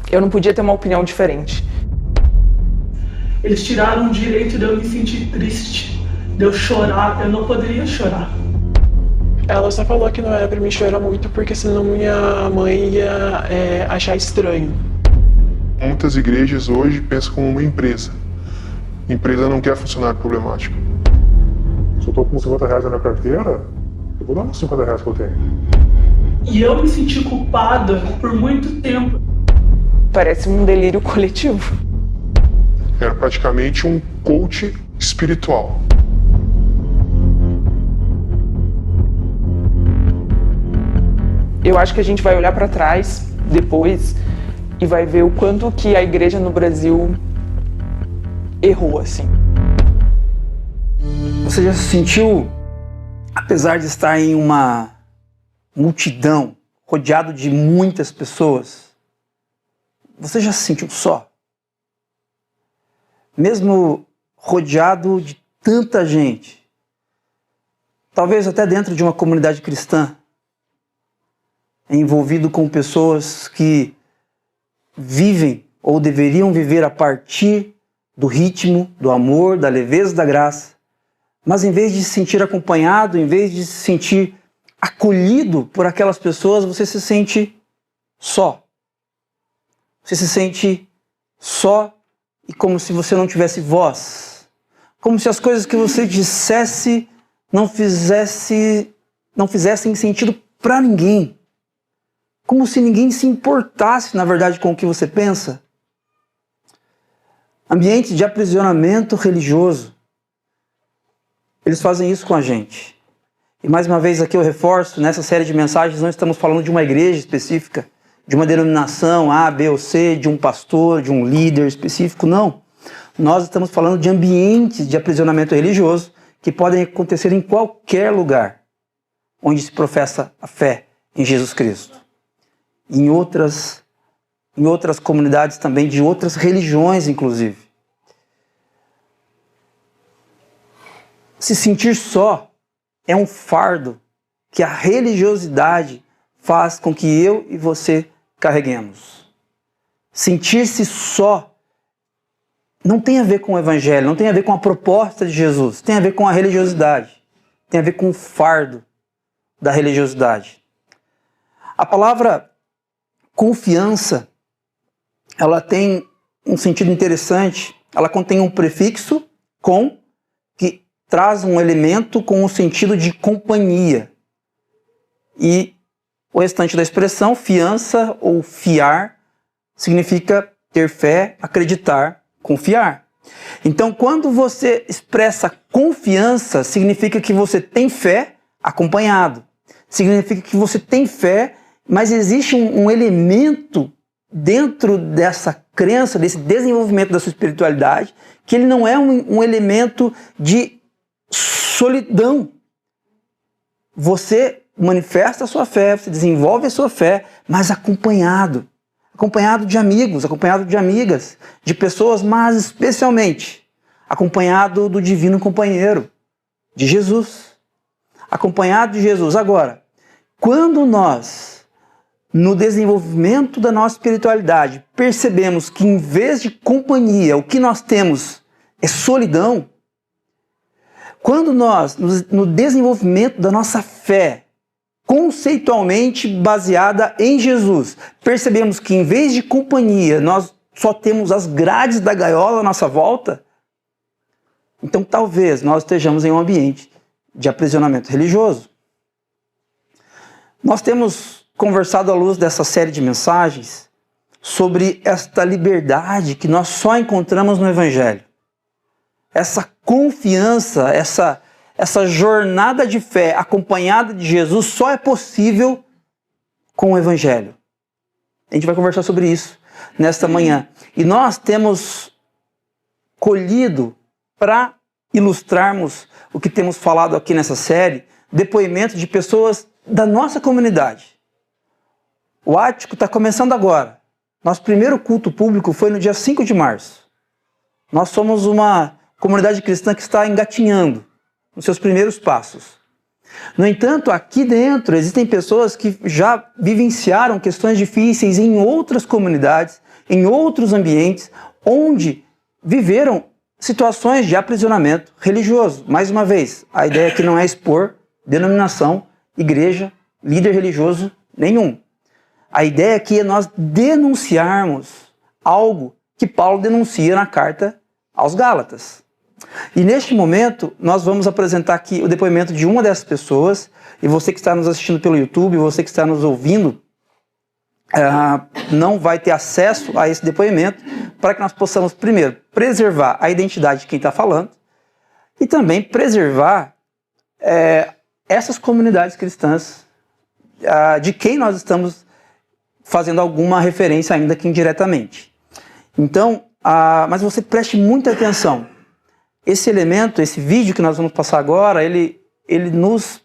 Eu não podia ter uma opinião diferente. Eles tiraram o direito de eu me sentir triste, de eu chorar. Eu não poderia chorar. Ela só falou que não era pra mim chorar muito porque senão minha mãe ia achar estranho. Muitas igrejas hoje pensam como uma empresa. A empresa não quer funcionário problemático. Se eu tô com 50 reais na minha carteira, eu vou dar uns 50 reais que eu tenho. E eu me senti culpada por muito tempo. Parece um delírio coletivo. Era praticamente um coach espiritual. Eu acho que a gente vai olhar para trás depois e vai ver o quanto que a igreja no Brasil errou, assim. Você já se sentiu, apesar de estar em uma multidão, rodeado de muitas pessoas, você já se sentiu só? Mesmo rodeado de tanta gente, talvez até dentro de uma comunidade cristã, envolvido com pessoas que vivem ou deveriam viver a partir do ritmo, do amor, da leveza, da graça, mas em vez de se sentir acompanhado, em vez de se sentir acolhido por aquelas pessoas, você se sente só. Você se sente só e como se você não tivesse voz. Como se as coisas que você dissesse não fizessem sentido para ninguém. Como se ninguém se importasse, na verdade, com o que você pensa. Ambiente de aprisionamento religioso. Eles fazem isso com a gente. E mais uma vez aqui eu reforço, nessa série de mensagens não estamos falando de uma igreja específica, de uma denominação A, B ou C, de um pastor, de um líder específico, não. Nós estamos falando de ambientes de aprisionamento religioso que podem acontecer em qualquer lugar onde se professa a fé em Jesus Cristo. Em outras comunidades também, de outras religiões inclusive. Se sentir só é um fardo que a religiosidade faz com que eu e você carreguemos. Sentir-se só não tem a ver com o Evangelho, não tem a ver com a proposta de Jesus, tem a ver com a religiosidade, tem a ver com o fardo da religiosidade. A palavra confiança, ela tem um sentido interessante, ela contém um prefixo, com, que traz um elemento com o sentido de companhia. E o restante da expressão, fiança ou fiar, significa ter fé, acreditar, confiar. Então, quando você expressa confiança, significa que você tem fé acompanhado. Significa que você tem fé, mas existe um elemento dentro dessa crença, desse desenvolvimento da sua espiritualidade, que ele não é um elemento de solidão. Você manifesta a sua fé, você desenvolve a sua fé, mas acompanhado de amigos, acompanhado de amigas, de pessoas, mas especialmente acompanhado do divino companheiro, de Jesus. Acompanhado de Jesus. Agora, quando nós, no desenvolvimento da nossa espiritualidade, percebemos que em vez de companhia, o que nós temos é solidão, quando nós, no desenvolvimento da nossa fé, conceitualmente baseada em Jesus, percebemos que em vez de companhia, nós só temos as grades da gaiola à nossa volta, então talvez nós estejamos em um ambiente de aprisionamento religioso. Nós temos conversado à luz dessa série de mensagens sobre esta liberdade que nós só encontramos no Evangelho. Essa confiança, essa jornada de fé acompanhada de Jesus só é possível com o Evangelho. A gente vai conversar sobre isso nesta manhã. E nós temos colhido, para ilustrarmos o que temos falado aqui nessa série, depoimentos de pessoas da nossa comunidade. O Ático está começando agora. Nosso primeiro culto público foi no dia 5 de março. Nós somos uma comunidade cristã que está engatinhando nos seus primeiros passos. No entanto, aqui dentro existem pessoas que já vivenciaram questões difíceis em outras comunidades em outros ambientes onde viveram situações de aprisionamento religioso. Mais uma vez, a ideia aqui não é expor denominação, igreja, líder religioso nenhum. A ideia aqui é nós denunciarmos algo que Paulo denuncia na carta aos Gálatas. E neste momento, nós vamos apresentar aqui o depoimento de uma dessas pessoas, e você que está nos assistindo pelo YouTube, você que está nos ouvindo, não vai ter acesso a esse depoimento, para que nós possamos, primeiro, preservar a identidade de quem está falando, e também preservar essas comunidades cristãs de quem nós estamos fazendo alguma referência ainda que indiretamente. Então, mas você preste muita atenção. Esse elemento, esse vídeo que nós vamos passar agora, ele nos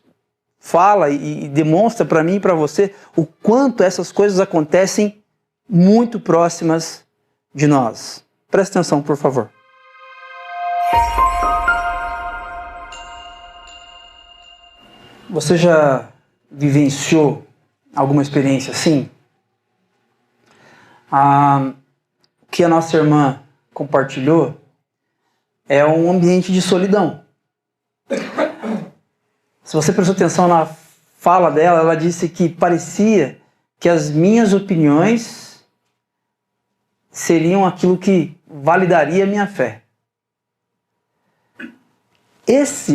fala e demonstra para mim e para você o quanto essas coisas acontecem muito próximas de nós. Preste atenção, por favor. Você já vivenciou alguma experiência assim? O que a nossa irmã compartilhou é um ambiente de solidão. Se você prestou atenção na fala dela, ela disse que parecia que as minhas opiniões seriam aquilo que validaria a minha fé.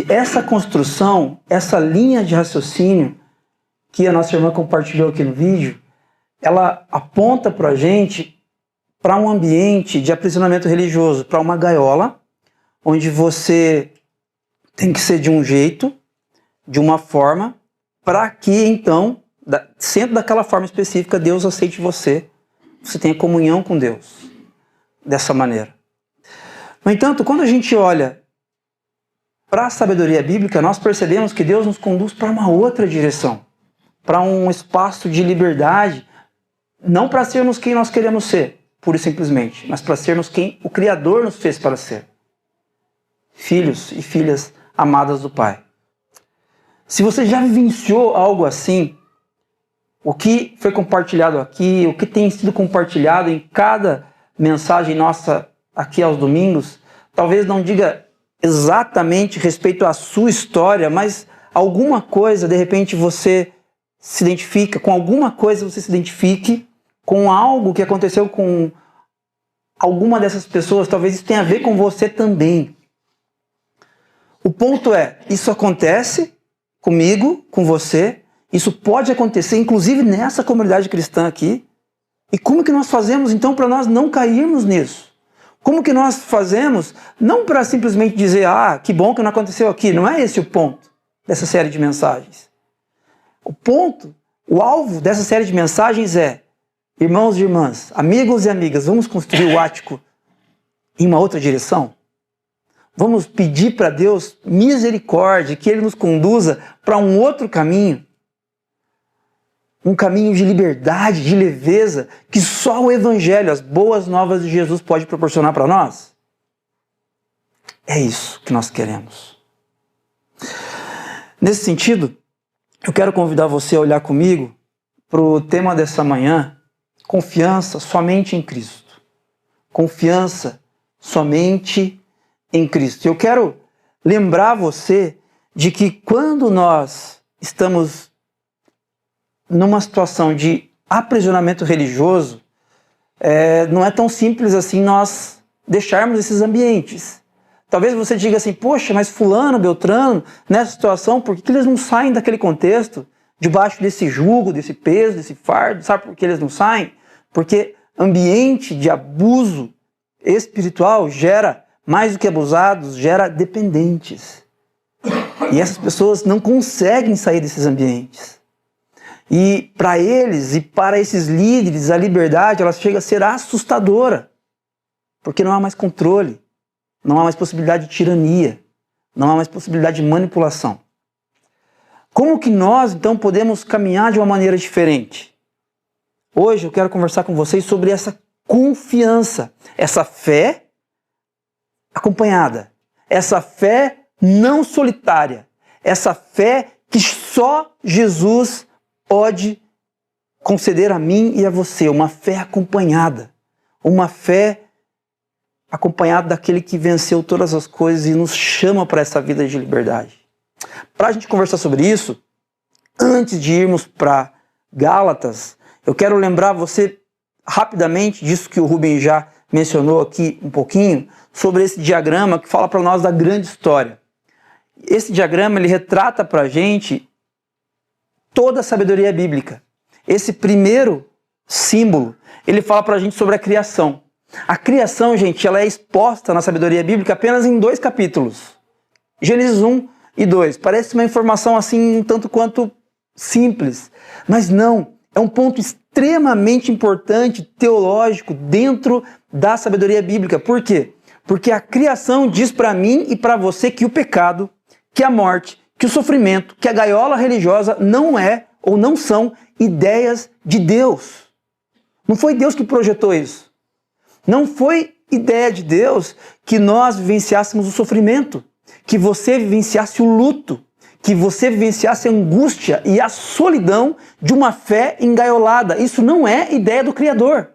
Essa construção, essa linha de raciocínio que a nossa irmã compartilhou aqui no vídeo, ela aponta para a gente para um ambiente de aprisionamento religioso, para uma gaiola, onde você tem que ser de um jeito, de uma forma, para que então, sendo daquela forma específica, Deus aceite você, você tenha comunhão com Deus, dessa maneira. No entanto, quando a gente olha para a sabedoria bíblica, nós percebemos que Deus nos conduz para uma outra direção, para um espaço de liberdade, não para sermos quem nós queremos ser, pura e simplesmente, mas para sermos quem o Criador nos fez para ser. Filhos e filhas amadas do Pai. Se você já vivenciou algo assim, o que foi compartilhado aqui, o que tem sido compartilhado em cada mensagem nossa aqui aos domingos, talvez não diga exatamente respeito à sua história, mas alguma coisa, de repente, você se identifica, com alguma coisa você se identifique, com algo que aconteceu com alguma dessas pessoas, talvez isso tenha a ver com você também. O ponto é, isso acontece comigo, com você, isso pode acontecer, inclusive nessa comunidade cristã aqui. E como que nós fazemos então para nós não cairmos nisso? Como que nós fazemos, não para simplesmente dizer, que bom que não aconteceu aqui, não é esse o ponto dessa série de mensagens. O ponto, o alvo dessa série de mensagens é, irmãos e irmãs, amigos e amigas, vamos construir o ático em uma outra direção? Vamos pedir para Deus misericórdia, que Ele nos conduza para um outro caminho. Um caminho de liberdade, de leveza, que só o Evangelho, as boas novas de Jesus pode proporcionar para nós. É isso que nós queremos. Nesse sentido, eu quero convidar você a olhar comigo para o tema dessa manhã, confiança somente em Cristo. Confiança somente em Cristo. Eu quero lembrar você de que quando nós estamos numa situação de aprisionamento religioso, não é tão simples assim nós deixarmos esses ambientes. Talvez você diga assim, poxa, mas fulano, beltrano, nessa situação, por que eles não saem daquele contexto, debaixo desse jugo, desse peso, desse fardo? Sabe por que eles não saem? Porque ambiente de abuso espiritual gera, mais do que abusados, gera dependentes. E essas pessoas não conseguem sair desses ambientes. E para eles e para esses líderes, a liberdade ela chega a ser assustadora. Porque não há mais controle, não há mais possibilidade de tirania, não há mais possibilidade de manipulação. Como que nós, então, podemos caminhar de uma maneira diferente? Hoje eu quero conversar com vocês sobre essa confiança, essa fé acompanhada, essa fé não solitária, essa fé que só Jesus pode conceder a mim e a você, uma fé acompanhada, uma fé acompanhada daquele que venceu todas as coisas e nos chama para essa vida de liberdade. Para a gente conversar sobre isso, antes de irmos para Gálatas, eu quero lembrar você rapidamente disso que o Rubem já mencionou aqui um pouquinho, sobre esse diagrama que fala para nós da grande história. Esse diagrama ele retrata para a gente toda a sabedoria bíblica. Esse primeiro símbolo, ele fala para a gente sobre a criação. A criação, gente, ela é exposta na sabedoria bíblica apenas em 2 capítulos. Gênesis 1 e 2. Parece uma informação assim, um tanto quanto simples. Mas não, é um ponto extremamente importante, teológico, dentro da sabedoria bíblica. Por quê? Porque a criação diz para mim e para você que o pecado, que a morte, que o sofrimento, que a gaiola religiosa não é ou não são ideias de Deus. Não foi Deus que projetou isso. Não foi ideia de Deus que nós vivenciássemos o sofrimento, que você vivenciasse o luto, que você vivenciasse a angústia e a solidão de uma fé engaiolada. Isso não é ideia do Criador.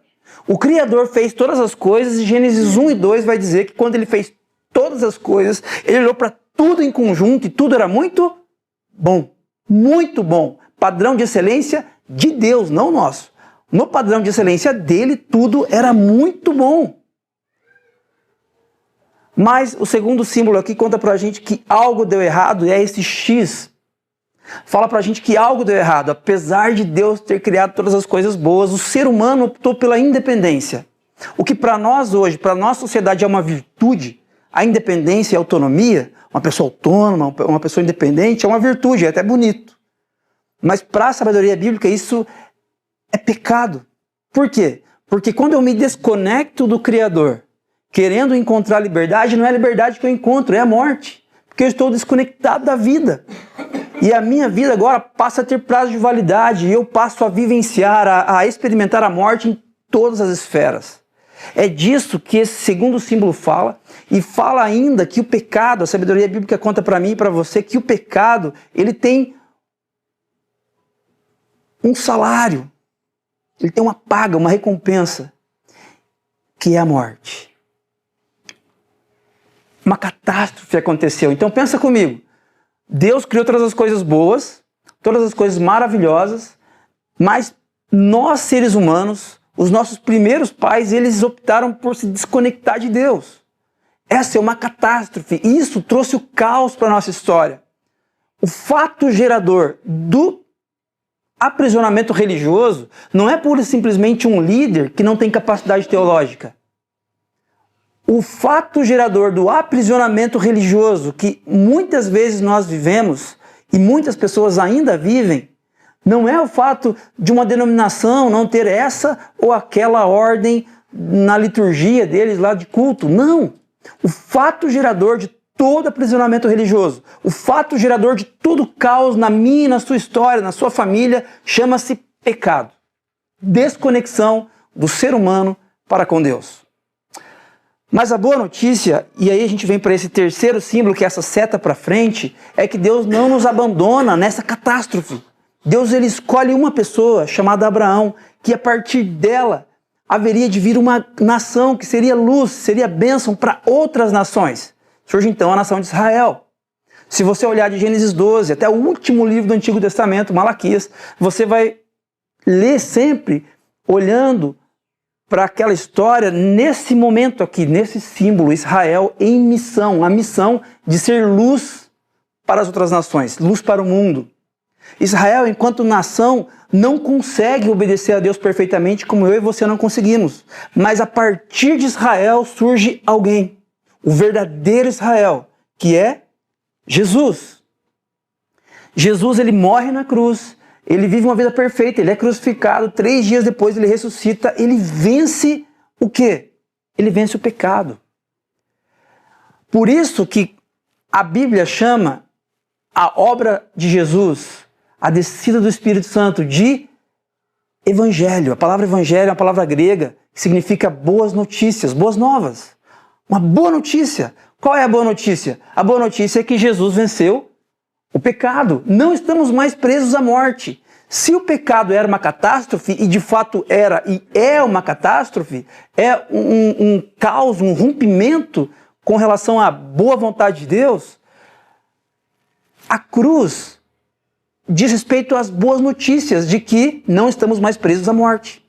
O Criador fez todas as coisas e Gênesis 1 e 2 vai dizer que quando ele fez todas as coisas, ele olhou para tudo em conjunto e tudo era muito bom. Muito bom. Padrão de excelência de Deus, não nosso. No padrão de excelência dele, tudo era muito bom. Mas o segundo símbolo aqui conta pra gente que algo deu errado, e é esse X. Fala pra gente que algo deu errado. Apesar de Deus ter criado todas as coisas boas, o ser humano optou pela independência. O que para nós hoje, para nossa sociedade é uma virtude, a independência e a autonomia, uma pessoa autônoma, uma pessoa independente, é uma virtude, é até bonito. Mas para a sabedoria bíblica isso é pecado. Por quê? Porque quando eu me desconecto do Criador, querendo encontrar liberdade, não é a liberdade que eu encontro, é a morte. Porque eu estou desconectado da vida. E a minha vida agora passa a ter prazo de validade e eu passo a vivenciar, a experimentar a morte em todas as esferas. É disso que esse segundo símbolo fala, e fala ainda que o pecado, a sabedoria bíblica conta para mim e para você, que o pecado, ele tem um salário, ele tem uma paga, uma recompensa, que é a morte. Uma catástrofe aconteceu. Então pensa comigo, Deus criou todas as coisas boas, todas as coisas maravilhosas, mas nós seres humanos, os nossos primeiros pais, eles optaram por se desconectar de Deus. Essa é uma catástrofe, e isso trouxe o caos para a nossa história. O fato gerador do aprisionamento religioso não é pura e simplesmente um líder que não tem capacidade teológica. O fato gerador do aprisionamento religioso que muitas vezes nós vivemos e muitas pessoas ainda vivem, não é o fato de uma denominação não ter essa ou aquela ordem na liturgia deles lá de culto. Não! O fato gerador de todo aprisionamento religioso, o fato gerador de todo caos na minha e na sua história, na sua família, chama-se pecado. Desconexão do ser humano para com Deus. Mas a boa notícia, e aí a gente vem para esse terceiro símbolo, que é essa seta para frente, é que Deus não nos abandona nessa catástrofe. Deus ele escolhe uma pessoa chamada Abraão, que a partir dela haveria de vir uma nação que seria luz, seria bênção para outras nações. Surge então a nação de Israel. Se você olhar de Gênesis 12 até o último livro do Antigo Testamento, Malaquias, você vai ler sempre olhando para aquela história nesse momento aqui, nesse símbolo, Israel em missão, a missão de ser luz para as outras nações, luz para o mundo. Israel, enquanto nação, não consegue obedecer a Deus perfeitamente como eu e você não conseguimos. Mas a partir de Israel surge alguém, o verdadeiro Israel, que é Jesus. Jesus, ele morre na cruz, ele vive uma vida perfeita, ele é crucificado, 3 dias depois ele ressuscita, ele vence o quê? Ele vence o pecado. Por isso que a Bíblia chama a obra de Jesus, a descida do Espírito Santo, de evangelho. A palavra evangelho é uma palavra grega que significa boas notícias, boas novas. Uma boa notícia. Qual é a boa notícia? A boa notícia é que Jesus venceu o pecado. Não estamos mais presos à morte. Se o pecado era uma catástrofe, e de fato era e é uma catástrofe, é um caos, um rompimento com relação à boa vontade de Deus, a cruz diz respeito às boas notícias de que não estamos mais presos à morte.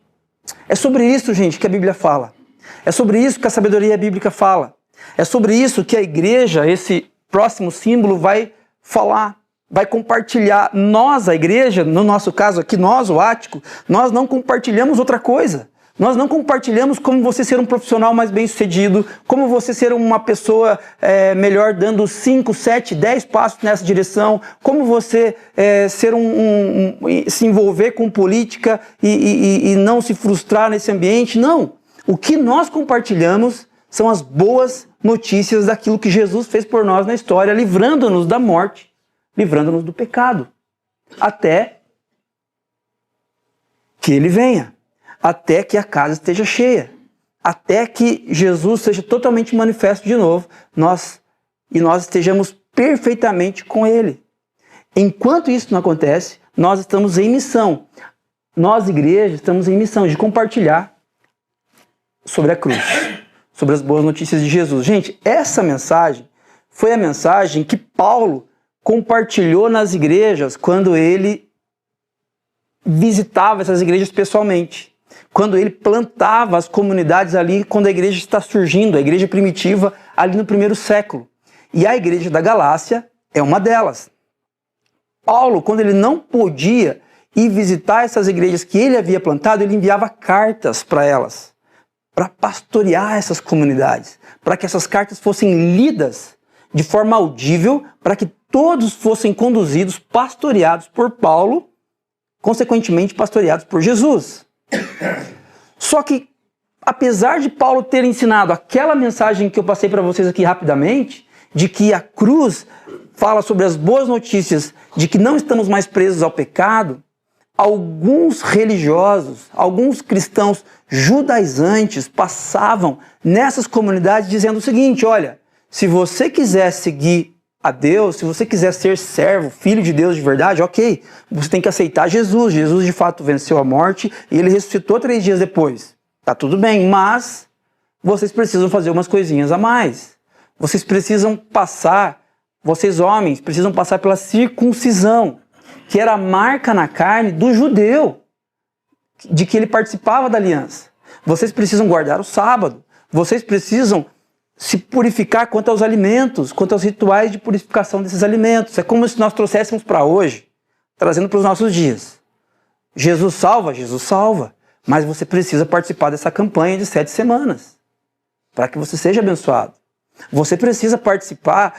É sobre isso, gente, que a Bíblia fala. É sobre isso que a sabedoria bíblica fala. É sobre isso que a igreja, esse próximo símbolo, vai falar, vai compartilhar. Nós, a igreja, no nosso caso aqui, nós, o ático, nós não compartilhamos outra coisa. Nós não compartilhamos como você ser um profissional mais bem-sucedido, como você ser uma pessoa melhor dando 5, 7, 10 passos nessa direção, como você ser se envolver com política e não se frustrar nesse ambiente. Não. O que nós compartilhamos são as boas notícias daquilo que Jesus fez por nós na história, livrando-nos da morte, livrando-nos do pecado, até que Ele venha. Até que a casa esteja cheia, até que Jesus seja totalmente manifesto de novo, nós estejamos perfeitamente com Ele. Enquanto isso não acontece, nós estamos em missão. Nós, igreja, estamos em missão de compartilhar sobre a cruz, sobre as boas notícias de Jesus. Gente, essa mensagem foi a mensagem que Paulo compartilhou nas igrejas quando ele visitava essas igrejas pessoalmente. Quando ele plantava as comunidades ali, quando a igreja está surgindo, a igreja primitiva, ali no primeiro século. E a igreja da Galácia é uma delas. Paulo, quando ele não podia ir visitar essas igrejas que ele havia plantado, ele enviava cartas para elas, para pastorear essas comunidades, para que essas cartas fossem lidas de forma audível, para que todos fossem conduzidos, pastoreados por Paulo, consequentemente pastoreados por Jesus. Só que, apesar de Paulo ter ensinado aquela mensagem que eu passei para vocês aqui rapidamente, de que a cruz fala sobre as boas notícias, de que não estamos mais presos ao pecado, alguns religiosos, alguns cristãos judaizantes passavam nessas comunidades dizendo o seguinte: olha, se você quiser seguir a Deus, se você quiser ser servo, filho de Deus de verdade, ok, você tem que aceitar Jesus. Jesus de fato venceu a morte e ele ressuscitou 3 dias depois. Tá tudo bem, mas vocês precisam fazer umas coisinhas a mais. Vocês precisam passar, vocês homens, precisam passar pela circuncisão, que era a marca na carne do judeu, de que ele participava da aliança. Vocês precisam guardar o sábado, vocês precisam se purificar quanto aos alimentos, quanto aos rituais de purificação desses alimentos. É como se nós trouxéssemos para hoje, trazendo para os nossos dias. Jesus salva, mas você precisa participar dessa campanha de 7 semanas, para que você seja abençoado. Você precisa participar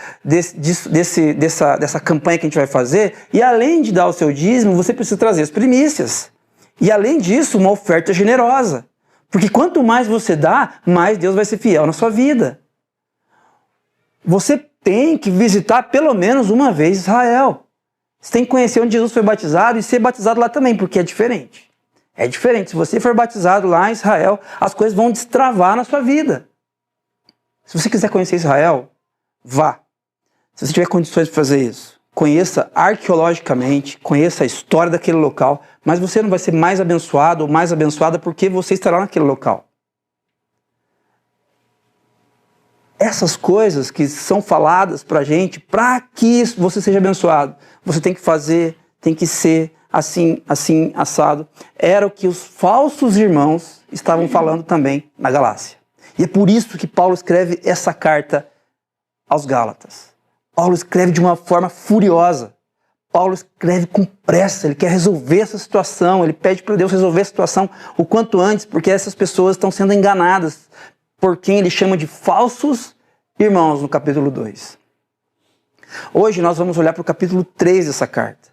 dessa campanha que a gente vai fazer, e além de dar o seu dízimo, você precisa trazer as primícias. E além disso, uma oferta generosa. Porque quanto mais você dá, mais Deus vai ser fiel na sua vida. Você tem que visitar pelo menos uma vez Israel. Você tem que conhecer onde Jesus foi batizado e ser batizado lá também, porque é diferente. É diferente. Se você for batizado lá em Israel, as coisas vão destravar na sua vida. Se você quiser conhecer Israel, vá. Se você tiver condições de fazer isso, conheça arqueologicamente, conheça a história daquele local, mas você não vai ser mais abençoado ou mais abençoada porque você estará naquele local. Essas coisas que são faladas pra gente, para que você seja abençoado, você tem que fazer, tem que ser assim, assim, assado. Era o que os falsos irmãos estavam falando também na Galácia. E é por isso que Paulo escreve essa carta aos Gálatas. Paulo escreve de uma forma furiosa. Paulo escreve com pressa, ele quer resolver essa situação, ele pede para Deus resolver a situação o quanto antes, porque essas pessoas estão sendo enganadas por quem ele chama de falsos irmãos no capítulo 2. Hoje nós vamos olhar para o capítulo 3 dessa carta.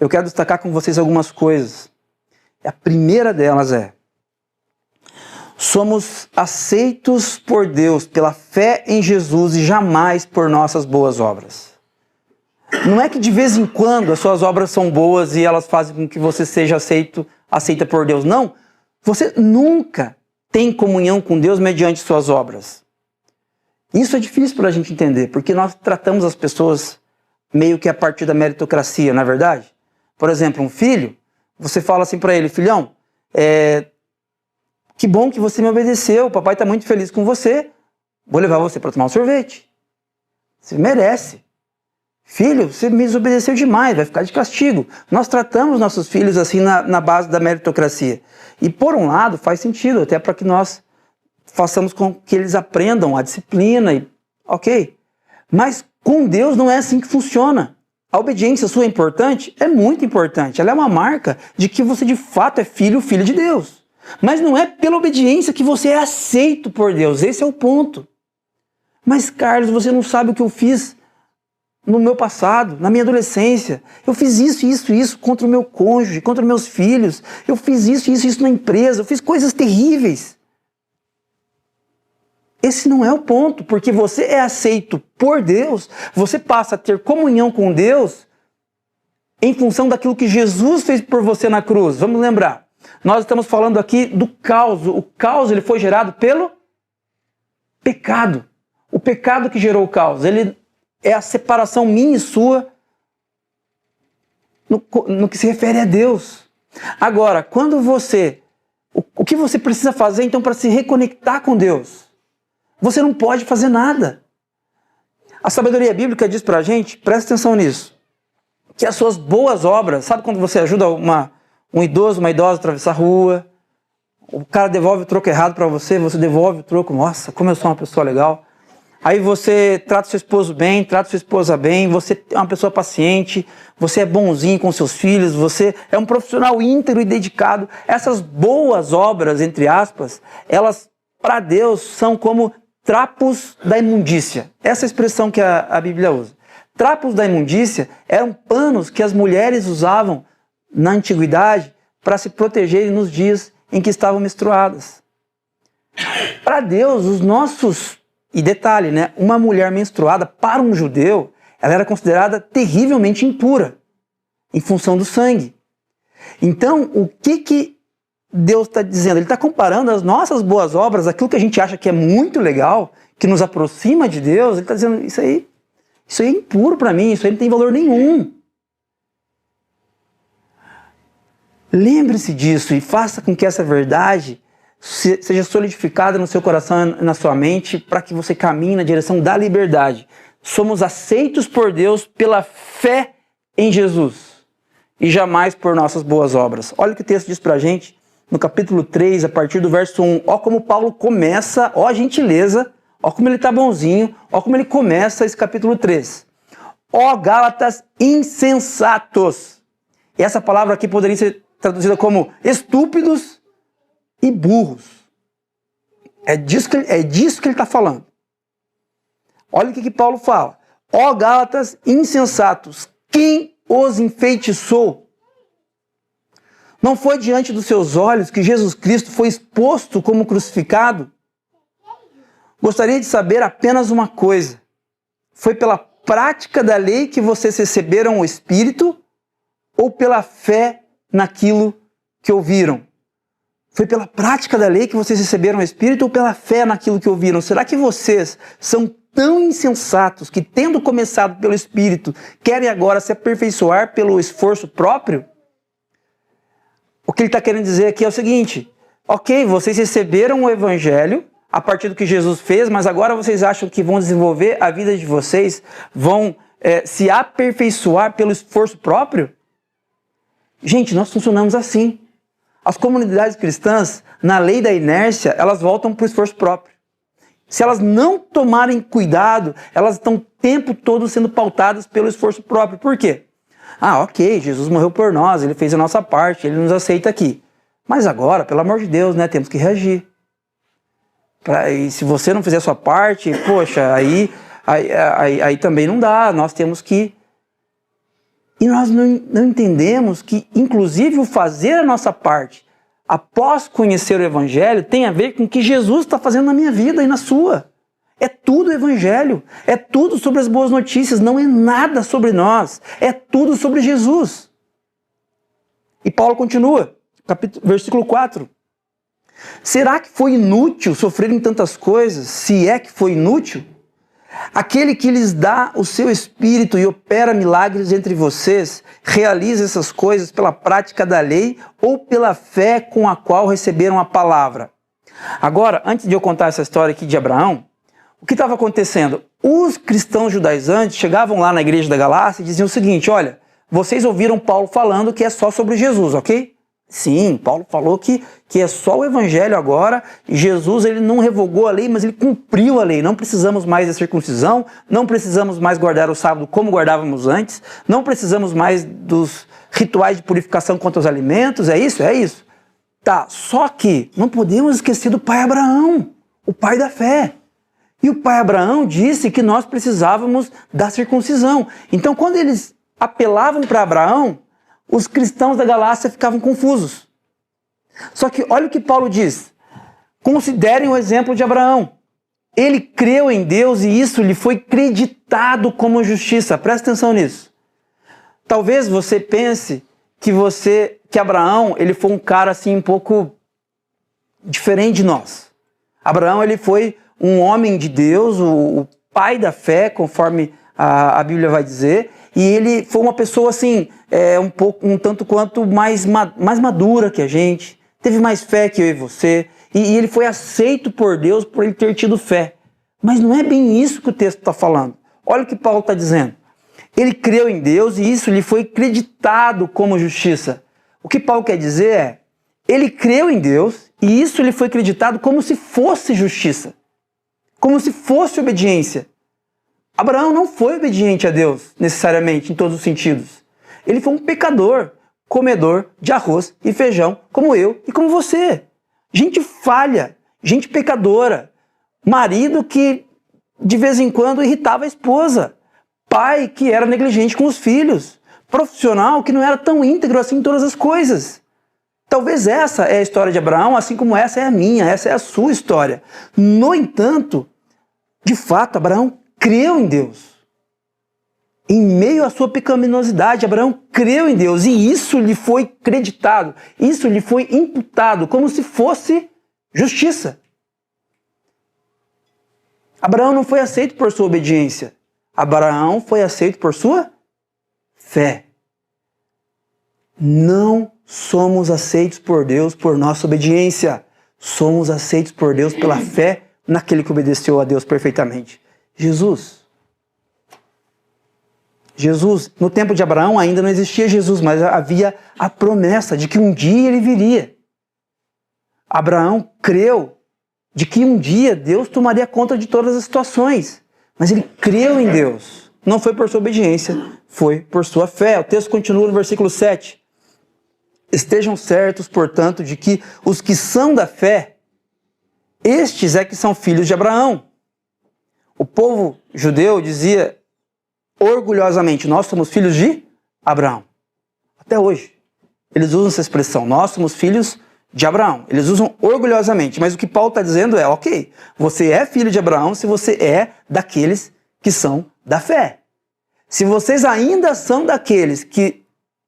Eu quero destacar com vocês algumas coisas. A primeira delas é: somos aceitos por Deus pela fé em Jesus e jamais por nossas boas obras. Não é que de vez em quando as suas obras são boas e elas fazem com que você seja aceita por Deus. Não. Você nunca tem comunhão com Deus mediante suas obras. Isso é difícil para a gente entender, porque nós tratamos as pessoas meio que a partir da meritocracia, não é verdade? Por exemplo, um filho, você fala assim para ele, filhão, que bom que você me obedeceu, o papai está muito feliz com você, vou levar você para tomar um sorvete. Você merece. Filho, você me desobedeceu demais, vai ficar de castigo. Nós tratamos nossos filhos assim na base da meritocracia. E por um lado faz sentido, até para que nós façamos com que eles aprendam a disciplina, ok? Mas com Deus não é assim que funciona. A obediência sua é importante? É muito importante. Ela é uma marca de que você de fato é filho de Deus. Mas não é pela obediência que você é aceito por Deus. Esse é o ponto. Mas Carlos, você não sabe o que eu fiz no meu passado, na minha adolescência. Eu fiz isso contra o meu cônjuge, contra meus filhos. Eu fiz isso na empresa. Eu fiz coisas terríveis. Esse não é o ponto, porque você é aceito por Deus, você passa a ter comunhão com Deus em função daquilo que Jesus fez por você na cruz. Vamos lembrar, nós estamos falando aqui do caos. O caos ele foi gerado pelo pecado. O pecado que gerou o caos, ele é a separação minha e sua no que se refere a Deus. Agora, quando você... O que você precisa fazer então para se reconectar com Deus? Você não pode fazer nada. A sabedoria bíblica diz pra gente, presta atenção nisso, que as suas boas obras, sabe quando você ajuda um idoso, uma idosa a atravessar a rua, o cara devolve o troco errado pra você devolve o troco, nossa, como eu sou uma pessoa legal. Aí você trata seu esposo bem, trata sua esposa bem, você é uma pessoa paciente, você é bonzinho com seus filhos, você é um profissional íntegro e dedicado. Essas boas obras, entre aspas, elas para Deus são como trapos da imundícia. Essa é a expressão que a Bíblia usa. Trapos da imundícia eram panos que as mulheres usavam na antiguidade para se protegerem nos dias em que estavam menstruadas. Para Deus, os nossos... E detalhe, né? Uma mulher menstruada, para um judeu, ela era considerada terrivelmente impura, em função do sangue. Então, o que Deus está dizendo? Ele está comparando as nossas boas obras, aquilo que a gente acha que é muito legal, que nos aproxima de Deus, ele está dizendo, isso aí é impuro para mim, isso aí não tem valor nenhum. Lembre-se disso e faça com que essa verdade seja solidificada no seu coração e na sua mente para que você caminhe na direção da liberdade. Somos aceitos por Deus pela fé em Jesus e jamais por nossas boas obras. Olha o que o texto diz para a gente no capítulo 3, a partir do verso 1. Ó como Paulo começa, ó a gentileza, ó como ele está bonzinho, ó como ele começa esse capítulo 3. Ó Gálatas insensatos. E essa palavra aqui poderia ser traduzida como estúpidos e burros. É disso que ele está falando. Olha o que Paulo fala. Ó Gálatas insensatos, quem os enfeitiçou? Não foi diante dos seus olhos que Jesus Cristo foi exposto como crucificado? Gostaria de saber apenas uma coisa. Foi pela prática da lei que vocês receberam o Espírito ou pela fé naquilo que ouviram? Foi pela prática da lei que vocês receberam o Espírito ou pela fé naquilo que ouviram? Será que vocês são tão insensatos que, tendo começado pelo Espírito, querem agora se aperfeiçoar pelo esforço próprio? O que ele está querendo dizer aqui é o seguinte: ok, vocês receberam o Evangelho a partir do que Jesus fez, mas agora vocês acham que vão desenvolver a vida de vocês, vão se aperfeiçoar pelo esforço próprio? Gente, nós funcionamos assim. As comunidades cristãs, na lei da inércia, elas voltam para o esforço próprio. Se elas não tomarem cuidado, elas estão o tempo todo sendo pautadas pelo esforço próprio. Por quê? Ok, Jesus morreu por nós, ele fez a nossa parte, ele nos aceita aqui. Mas agora, pelo amor de Deus, né, temos que reagir. E se você não fizer a sua parte, poxa, aí também não dá, nós temos que... E nós não entendemos que, inclusive, o fazer a nossa parte após conhecer o Evangelho tem a ver com o que Jesus está fazendo na minha vida e na sua. É tudo o Evangelho, é tudo sobre as boas notícias, não é nada sobre nós, é tudo sobre Jesus. E Paulo continua, versículo 4. Será que foi inútil sofrer em tantas coisas, se é que foi inútil? Aquele que lhes dá o seu espírito e opera milagres entre vocês, realiza essas coisas pela prática da lei ou pela fé com a qual receberam a palavra. Agora, antes de eu contar essa história aqui de Abraão, o que estava acontecendo? Os cristãos judaizantes chegavam lá na igreja da Galácia e diziam o seguinte: olha, vocês ouviram Paulo falando que é só sobre Jesus, ok? Sim, Paulo falou que é só o evangelho agora. Jesus, ele não revogou a lei, mas ele cumpriu a lei. Não precisamos mais da circuncisão, não precisamos mais guardar o sábado como guardávamos antes, não precisamos mais dos rituais de purificação quanto aos alimentos, é isso? É isso. Tá, só que não podemos esquecer do pai Abraão, o pai da fé. E o pai Abraão disse que nós precisávamos da circuncisão. Então, quando eles apelavam para Abraão, os cristãos da Galácia ficavam confusos. Só que olha o que Paulo diz. Considerem o exemplo de Abraão. Ele creu em Deus e isso lhe foi creditado como justiça. Presta atenção nisso. Talvez você pense que Abraão ele foi um cara assim um pouco diferente de nós. Abraão ele foi um homem de Deus, o pai da fé, conforme a Bíblia vai dizer. E ele foi uma pessoa assim, um tanto quanto mais madura que a gente, teve mais fé que eu e você, e ele foi aceito por Deus por ele ter tido fé. Mas não é bem isso que o texto está falando. Olha o que Paulo está dizendo. Ele creu em Deus e isso lhe foi creditado como justiça. O que Paulo quer dizer é, ele creu em Deus e isso lhe foi creditado como se fosse justiça, como se fosse obediência. Abraão não foi obediente a Deus, necessariamente, em todos os sentidos. Ele foi um pecador, comedor de arroz e feijão, como eu e como você. Gente falha, gente pecadora, marido que de vez em quando irritava a esposa, pai que era negligente com os filhos, profissional que não era tão íntegro assim em todas as coisas. Talvez essa é a história de Abraão, assim como essa é a minha, essa é a sua história. No entanto, de fato, Abraão creu em Deus. Em meio à sua pecaminosidade, Abraão creu em Deus e isso lhe foi creditado, isso lhe foi imputado como se fosse justiça. Abraão não foi aceito por sua obediência. Abraão foi aceito por sua fé. Não somos aceitos por Deus por nossa obediência. Somos aceitos por Deus pela fé naquele que obedeceu a Deus perfeitamente. Jesus, no tempo de Abraão ainda não existia Jesus, mas havia a promessa de que um dia ele viria. Abraão creu de que um dia Deus tomaria conta de todas as situações, mas ele creu em Deus. Não foi por sua obediência, foi por sua fé. O texto continua no versículo 7. Estejam certos, portanto, de que os que são da fé, estes é que são filhos de Abraão. O povo judeu dizia orgulhosamente, nós somos filhos de Abraão. Até hoje. Eles usam essa expressão, nós somos filhos de Abraão. Eles usam orgulhosamente, mas o que Paulo está dizendo é, ok, você é filho de Abraão se você é daqueles que são da fé. Se vocês ainda são daqueles que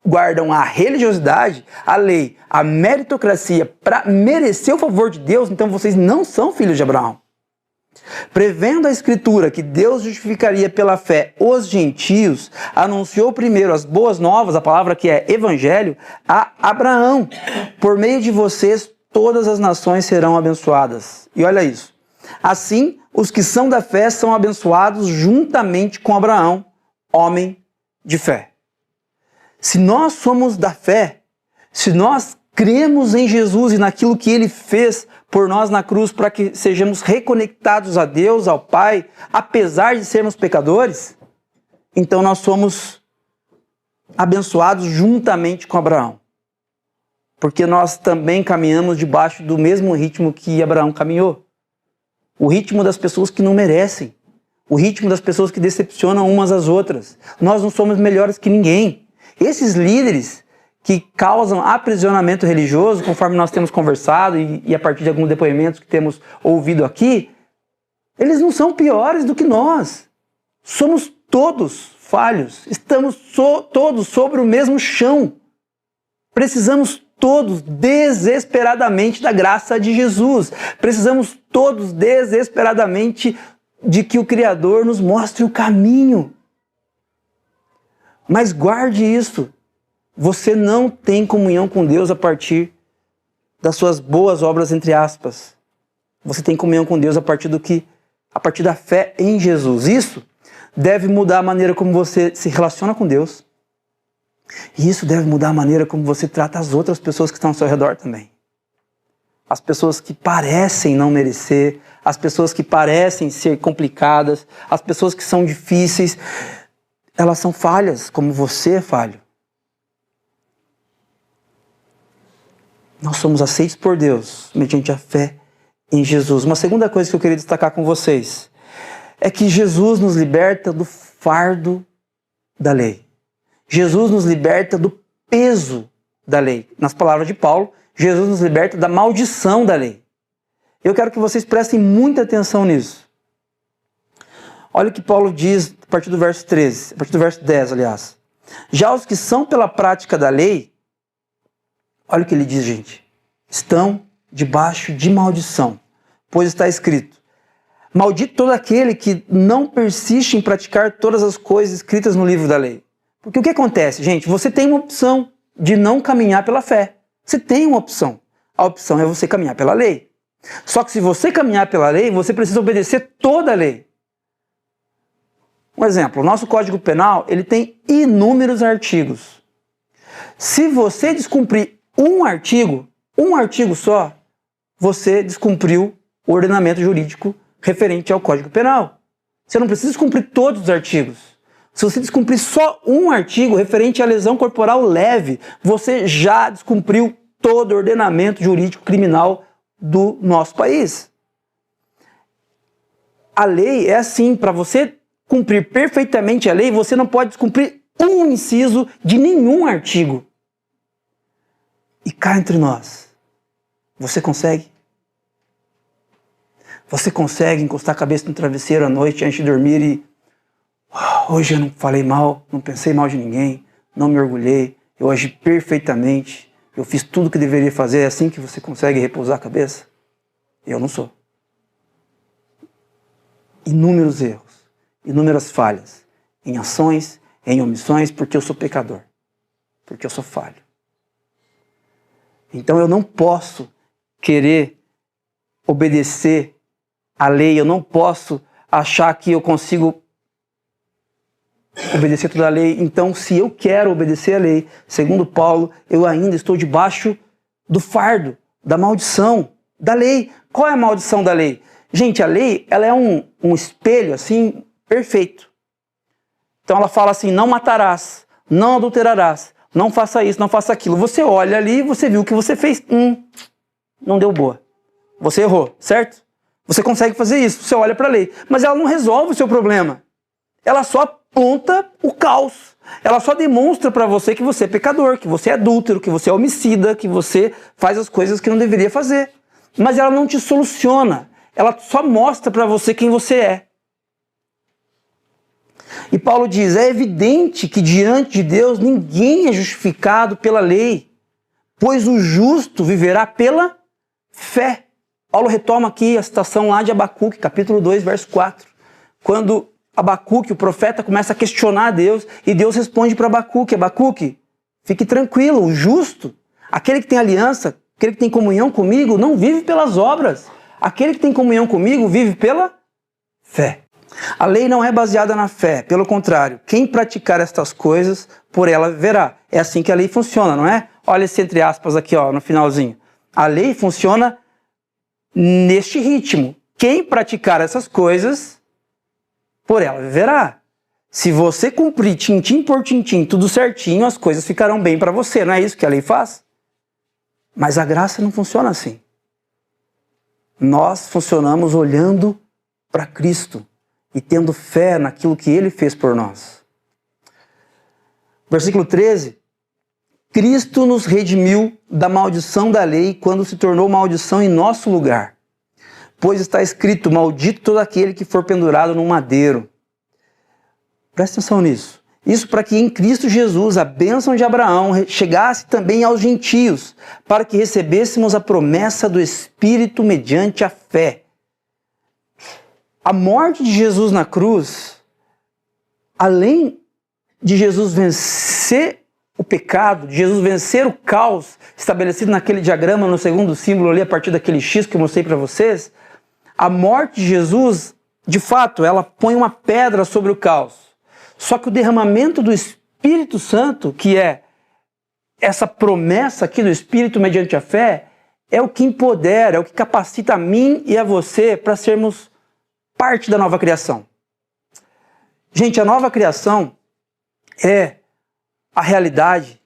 guardam a religiosidade, a lei, a meritocracia para merecer o favor de Deus, então vocês não são filhos de Abraão. Prevendo a Escritura que Deus justificaria pela fé os gentios, anunciou primeiro as boas novas, a palavra que é evangelho, a Abraão. Por meio de vocês, todas as nações serão abençoadas. E olha isso. Assim, os que são da fé são abençoados juntamente com Abraão, homem de fé. Se nós somos da fé, se nós cremos em Jesus e naquilo que Ele fez por nós na cruz para que sejamos reconectados a Deus, ao Pai, apesar de sermos pecadores, então nós somos abençoados juntamente com Abraão. Porque nós também caminhamos debaixo do mesmo ritmo que Abraão caminhou. O ritmo das pessoas que não merecem. O ritmo das pessoas que decepcionam umas às outras. Nós não somos melhores que ninguém. Esses líderes que causam aprisionamento religioso, conforme nós temos conversado e a partir de alguns depoimentos que temos ouvido aqui, eles não são piores do que nós. Somos todos falhos, estamos todos sobre o mesmo chão. Precisamos todos desesperadamente da graça de Jesus. Precisamos todos desesperadamente de que o Criador nos mostre o caminho. Mas guarde isso. Você não tem comunhão com Deus a partir das suas boas obras, entre aspas. Você tem comunhão com Deus a partir da fé em Jesus. Isso deve mudar a maneira como você se relaciona com Deus. E isso deve mudar a maneira como você trata as outras pessoas que estão ao seu redor também. As pessoas que parecem não merecer, as pessoas que parecem ser complicadas, as pessoas que são difíceis, elas são falhas, como você é falho. Nós somos aceitos por Deus mediante a fé em Jesus. Uma segunda coisa que eu queria destacar com vocês é que Jesus nos liberta do fardo da lei. Jesus nos liberta do peso da lei. Nas palavras de Paulo, Jesus nos liberta da maldição da lei. Eu quero que vocês prestem muita atenção nisso. Olha o que Paulo diz a partir do verso 13, a partir do verso 10, aliás. Já os que são pela prática da lei, olha o que ele diz, gente. Estão debaixo de maldição, pois está escrito: maldito todo aquele que não persiste em praticar todas as coisas escritas no livro da lei. Porque o que acontece, gente? Você tem uma opção de não caminhar pela fé. Você tem uma opção. A opção é você caminhar pela lei. Só que se você caminhar pela lei, você precisa obedecer toda a lei. Um exemplo, o nosso Código Penal, ele tem inúmeros artigos. Se você descumprir um artigo só, você descumpriu o ordenamento jurídico referente ao Código Penal. Você não precisa descumprir todos os artigos. Se você descumprir só um artigo referente à lesão corporal leve, você já descumpriu todo o ordenamento jurídico criminal do nosso país. A lei é assim, para você cumprir perfeitamente a lei, você não pode descumprir um inciso de nenhum artigo. E cá entre nós, você consegue? Você consegue encostar a cabeça no travesseiro à noite antes de dormir e hoje eu não falei mal, não pensei mal de ninguém, não me orgulhei, eu agi perfeitamente, eu fiz tudo o que deveria fazer. É assim que você consegue repousar a cabeça? Eu não sou. Inúmeros erros, inúmeras falhas, em ações, em omissões, porque eu sou pecador, porque eu sou falho. Então eu não posso querer obedecer à lei, eu não posso achar que eu consigo obedecer toda a lei. Então, se eu quero obedecer a lei, segundo Paulo, eu ainda estou debaixo do fardo, da maldição da lei. Qual é a maldição da lei? Gente, a lei, ela é um espelho, assim, perfeito. Então ela fala assim: não matarás, não adulterarás, não faça isso, não faça aquilo. Você olha ali, você viu o que você fez, não deu boa. Você errou, certo? Você consegue fazer isso, você olha para a lei. Mas ela não resolve o seu problema. Ela só aponta o caos. Ela só demonstra para você que você é pecador, que você é adúltero, que você é homicida, que você faz as coisas que não deveria fazer. Mas ela não te soluciona. Ela só mostra para você quem você é. E Paulo diz: é evidente que diante de Deus ninguém é justificado pela lei, pois o justo viverá pela fé. Paulo retoma aqui a citação lá de Abacuque, capítulo 2, verso 4. Quando Abacuque, o profeta, começa a questionar a Deus, e Deus responde para Abacuque: Abacuque, fique tranquilo, o justo, aquele que tem aliança, aquele que tem comunhão comigo, não vive pelas obras. Aquele que tem comunhão comigo vive pela fé. A lei não é baseada na fé, pelo contrário, quem praticar estas coisas, por ela viverá. É assim que a lei funciona, não é? Olha esse entre aspas aqui, ó, no finalzinho. A lei funciona neste ritmo. Quem praticar essas coisas, por ela viverá. Se você cumprir tintim por tintim, tudo certinho, as coisas ficarão bem para você. Não é isso que a lei faz? Mas a graça não funciona assim. Nós funcionamos olhando para Cristo e tendo fé naquilo que Ele fez por nós. Versículo 13. Cristo nos redimiu da maldição da lei quando se tornou maldição em nosso lugar. Pois está escrito: maldito todo aquele que for pendurado num madeiro. Presta atenção nisso. Isso para que em Cristo Jesus a bênção de Abraão chegasse também aos gentios, para que recebêssemos a promessa do Espírito mediante a fé. a morte de Jesus na cruz, além de Jesus vencer o pecado, de Jesus vencer o caos estabelecido naquele diagrama, no segundo símbolo ali, a partir daquele X que eu mostrei para vocês, a morte de Jesus, de fato, ela põe uma pedra sobre o caos. Só que o derramamento do Espírito Santo, que é essa promessa aqui do Espírito mediante a fé, é o que empodera, é o que capacita a mim e a você para sermos parte da nova criação. Gente, a nova criação é a realidade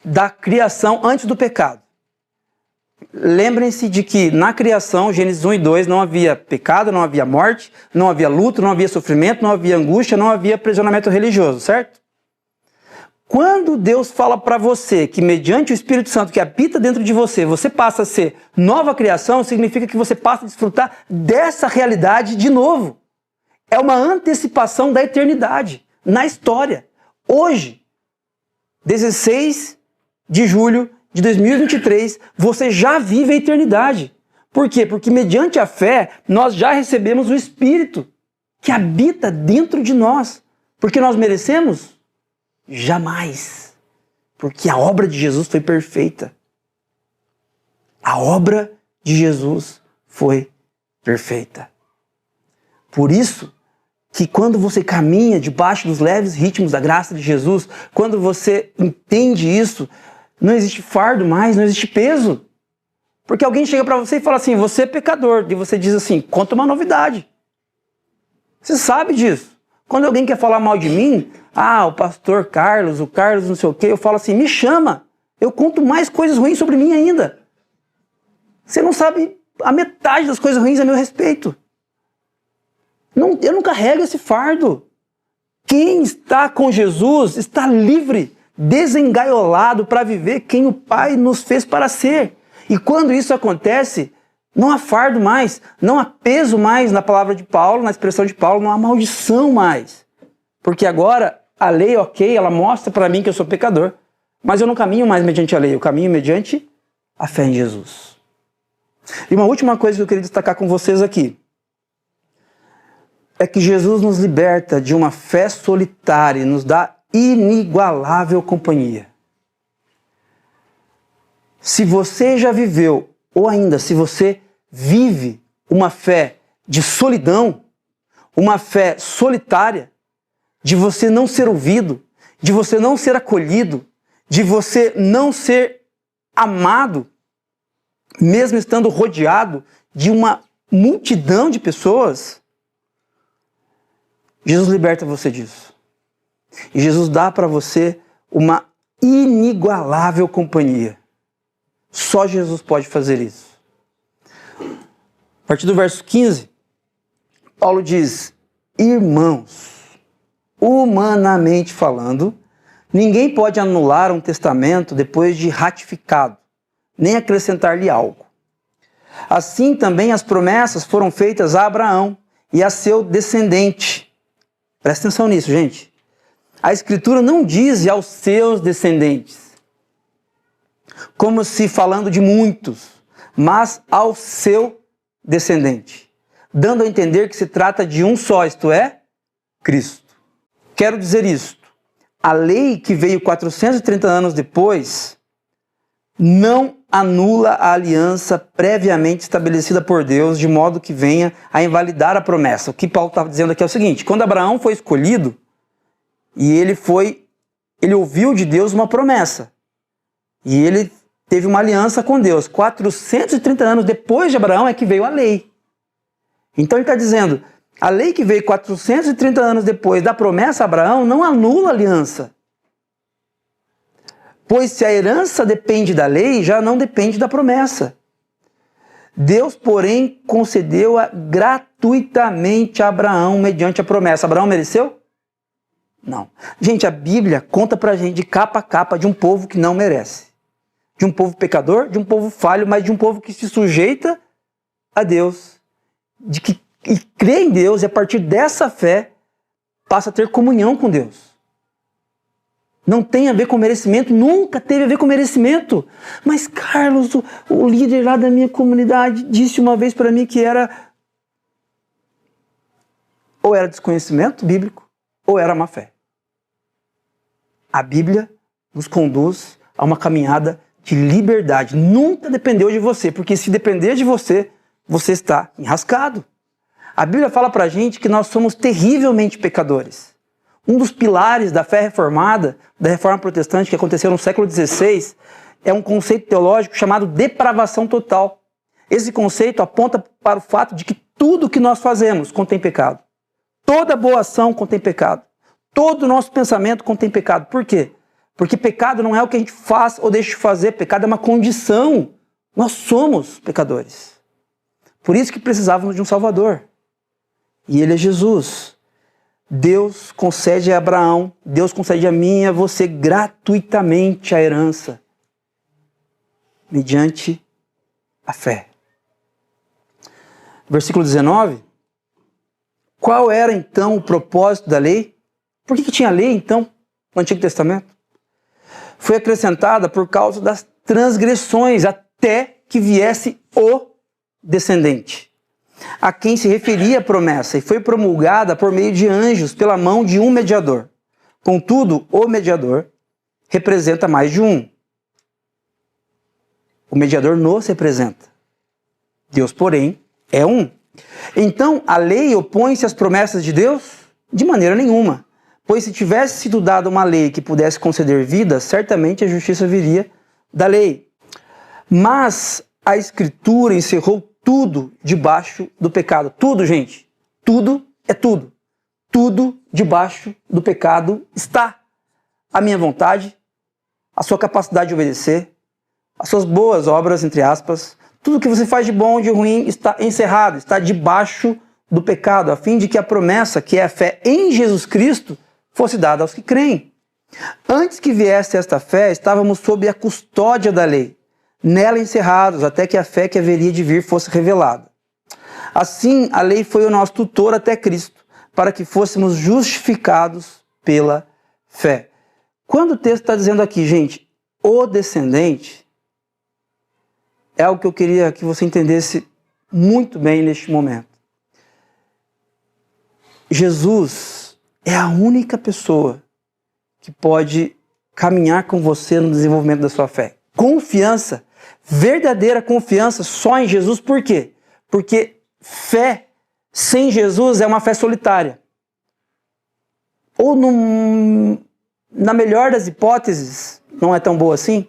da criação antes do pecado. Lembrem-se de que na criação, Gênesis 1 e 2, não havia pecado, não havia morte, não havia luto, não havia sofrimento, não havia angústia, não havia aprisionamento religioso, certo? Quando Deus fala para você que mediante o Espírito Santo que habita dentro de você, você passa a ser nova criação, significa que você passa a desfrutar dessa realidade de novo. É uma antecipação da eternidade na história. Hoje, 16 de julho de 2023, você já vive a eternidade. Por quê? Porque mediante a fé, nós já recebemos o Espírito que habita dentro de nós. Porque nós merecemos? Jamais. Porque a obra de Jesus foi perfeita. A obra de Jesus foi perfeita. Por isso que quando você caminha debaixo dos leves ritmos da graça de Jesus, quando você entende isso, não existe fardo mais, não existe peso. Porque alguém chega para você e fala assim, você é pecador. E você diz assim, conta uma novidade. Você sabe disso. Quando alguém quer falar mal de mim, o pastor Carlos, o Carlos não sei o quê, eu falo assim, me chama. Eu conto mais coisas ruins sobre mim ainda. Você não sabe a metade das coisas ruins a meu respeito. Eu não carrego esse fardo. Quem está com Jesus está livre, desengaiolado para viver quem o Pai nos fez para ser. E quando isso acontece, não há fardo mais, não há peso mais na palavra de Paulo, na expressão de Paulo, não há maldição mais. Porque agora a lei, ok, ela mostra para mim que eu sou pecador, mas eu não caminho mais mediante a lei, eu caminho mediante a fé em Jesus. E uma última coisa que eu queria destacar com vocês aqui, é que Jesus nos liberta de uma fé solitária e nos dá inigualável companhia. Se você já viveu, ou ainda se você vive uma fé de solidão, uma fé solitária, de você não ser ouvido, de você não ser acolhido, de você não ser amado, mesmo estando rodeado de uma multidão de pessoas, Jesus liberta você disso. E Jesus dá para você uma inigualável companhia. Só Jesus pode fazer isso. A partir do verso 15, Paulo diz, irmãos, humanamente falando, ninguém pode anular um testamento depois de ratificado, nem acrescentar-lhe algo. Assim também as promessas foram feitas a Abraão e a seu descendente. Presta atenção nisso, gente. A Escritura não diz aos seus descendentes, como se falando de muitos, mas ao seu descendente, dando a entender que se trata de um só, isto é, Cristo. Quero dizer isto, a lei que veio 430 anos depois não anula a aliança previamente estabelecida por Deus, de modo que venha a invalidar a promessa. O que Paulo estava dizendo aqui é o seguinte, quando Abraão foi escolhido, e ele ouviu de Deus uma promessa, e ele teve uma aliança com Deus. 430 anos depois de Abraão é que veio a lei. Então ele está dizendo, a lei que veio 430 anos depois da promessa a Abraão não anula a aliança. Pois se a herança depende da lei, já não depende da promessa. Deus, porém, concedeu-a gratuitamente a Abraão mediante a promessa. Abraão mereceu? Não. Gente, a Bíblia conta pra gente de capa a capa de um povo que não merece. De um povo pecador, de um povo falho, mas de um povo que se sujeita a Deus, e crê em Deus, e a partir dessa fé passa a ter comunhão com Deus. Não tem a ver com merecimento, nunca teve a ver com merecimento. Mas Carlos, o líder lá da minha comunidade, disse uma vez para mim que era ou era desconhecimento bíblico, ou era má fé. A Bíblia nos conduz a uma caminhada de liberdade. Nunca dependeu de você, porque se depender de você, você está enrascado. A Bíblia fala pra gente que nós somos terrivelmente pecadores. Um dos pilares da fé reformada, da reforma protestante que aconteceu no século XVI, é um conceito teológico chamado depravação total. Esse conceito aponta para o fato de que tudo que nós fazemos contém pecado. Toda boa ação contém pecado. Todo o nosso pensamento contém pecado. Por quê? Porque pecado não é o que a gente faz ou deixa de fazer. Pecado é uma condição. Nós somos pecadores. Por isso que precisávamos de um Salvador. E ele é Jesus. Deus concede a Abraão, Deus concede a mim e a você gratuitamente a herança, mediante a fé. Versículo 19. Qual era então o propósito da lei? Por que tinha lei então no Antigo Testamento? Foi acrescentada por causa das transgressões, até que viesse o descendente, a quem se referia a promessa, e foi promulgada por meio de anjos pela mão de um mediador. Contudo, o mediador representa mais de um. O mediador nos representa. Deus, porém, é um. Então, a lei opõe-se às promessas de Deus? De maneira nenhuma. Pois se tivesse sido dada uma lei que pudesse conceder vida, certamente a justiça viria da lei. Mas a Escritura encerrou tudo debaixo do pecado. Tudo, gente. Tudo é tudo. Tudo debaixo do pecado está. A minha vontade, a sua capacidade de obedecer, as suas boas obras, entre aspas, tudo que você faz de bom ou de ruim está encerrado, está debaixo do pecado, a fim de que a promessa, que é a fé em Jesus Cristo, fosse dada aos que creem. Antes que viesse esta fé, estávamos sob a custódia da lei, nela encerrados, até que a fé que haveria de vir fosse revelada. Assim, a lei foi o nosso tutor até Cristo, para que fôssemos justificados pela fé. Quando o texto está dizendo aqui, gente, o descendente, é algo que eu queria que você entendesse muito bem neste momento. Jesus é a única pessoa que pode caminhar com você no desenvolvimento da sua fé. Confiança, verdadeira confiança só em Jesus. Por quê? Porque fé sem Jesus é uma fé solitária. Ou, na melhor das hipóteses, não é tão boa assim,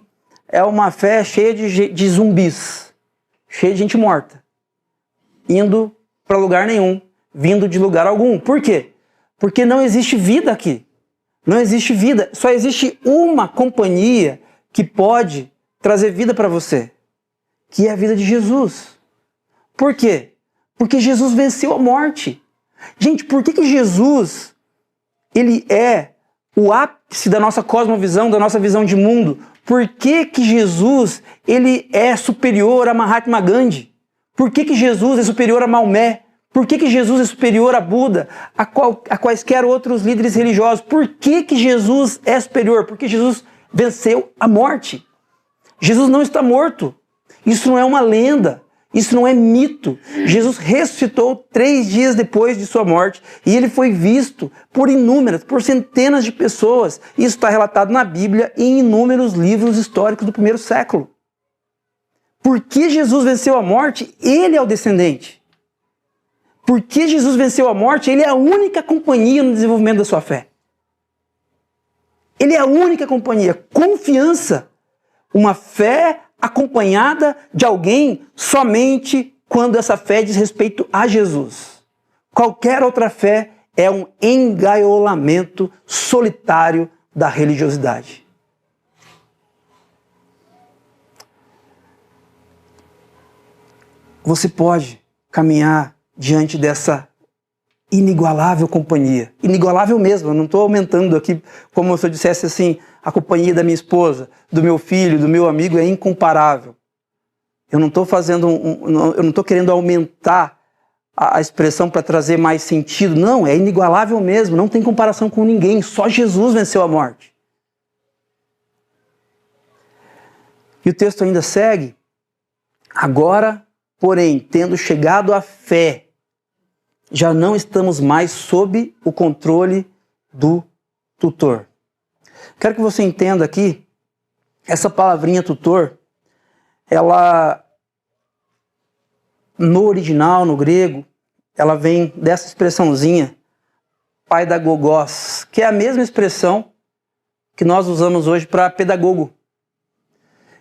é uma fé cheia de zumbis, cheia de gente morta, indo para lugar nenhum, vindo de lugar algum. Por quê? Porque não existe vida aqui. Não existe vida. Só existe uma companhia que pode trazer vida para você, que é a vida de Jesus. Por quê? Porque Jesus venceu a morte. Gente, por que Jesus ele é o ápice da nossa cosmovisão, da nossa visão de mundo? Por que Jesus ele é superior a Mahatma Gandhi? Por que Jesus é superior a Maomé? Por que Jesus é superior a Buda, a quaisquer outros líderes religiosos? Por que Jesus é superior? Porque Jesus venceu a morte. Jesus não está morto. Isso não é uma lenda. Isso não é mito. Jesus ressuscitou 3 dias depois de sua morte e ele foi visto por inúmeras, por centenas de pessoas. Isso está relatado na Bíblia e em inúmeros livros históricos do primeiro século. Por que Jesus venceu a morte? Ele é o descendente. Porque Jesus venceu a morte, ele é a única companhia no desenvolvimento da sua fé. Ele é a única companhia. Confiança. Uma fé acompanhada de alguém somente quando essa fé diz respeito a Jesus. Qualquer outra fé é um engaiolamento solitário da religiosidade. Você pode caminhar diante dessa inigualável companhia. Inigualável mesmo, eu não estou aumentando aqui como se eu dissesse assim, a companhia da minha esposa, do meu filho, do meu amigo é incomparável. Eu não estou eu não estou querendo aumentar a expressão para trazer mais sentido. Não, é inigualável mesmo, não tem comparação com ninguém, só Jesus venceu a morte. E o texto ainda segue. Agora, porém, tendo chegado à fé já não estamos mais sob o controle do tutor. Quero que você entenda aqui, essa palavrinha tutor, ela, no original, no grego, ela vem dessa expressãozinha, paidagogos, que é a mesma expressão que nós usamos hoje para pedagogo.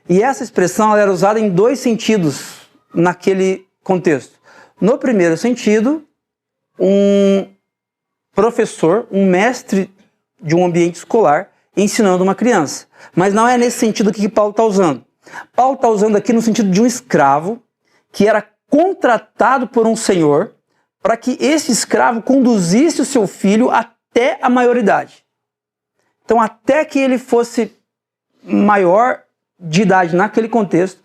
E essa expressão ela era usada em dois sentidos naquele contexto. No primeiro sentido, um professor, um mestre de um ambiente escolar ensinando uma criança. Mas não é nesse sentido que Paulo está usando. Paulo está usando aqui no sentido de um escravo que era contratado por um senhor para que esse escravo conduzisse o seu filho até a maioridade. Então, até que ele fosse maior de idade naquele contexto,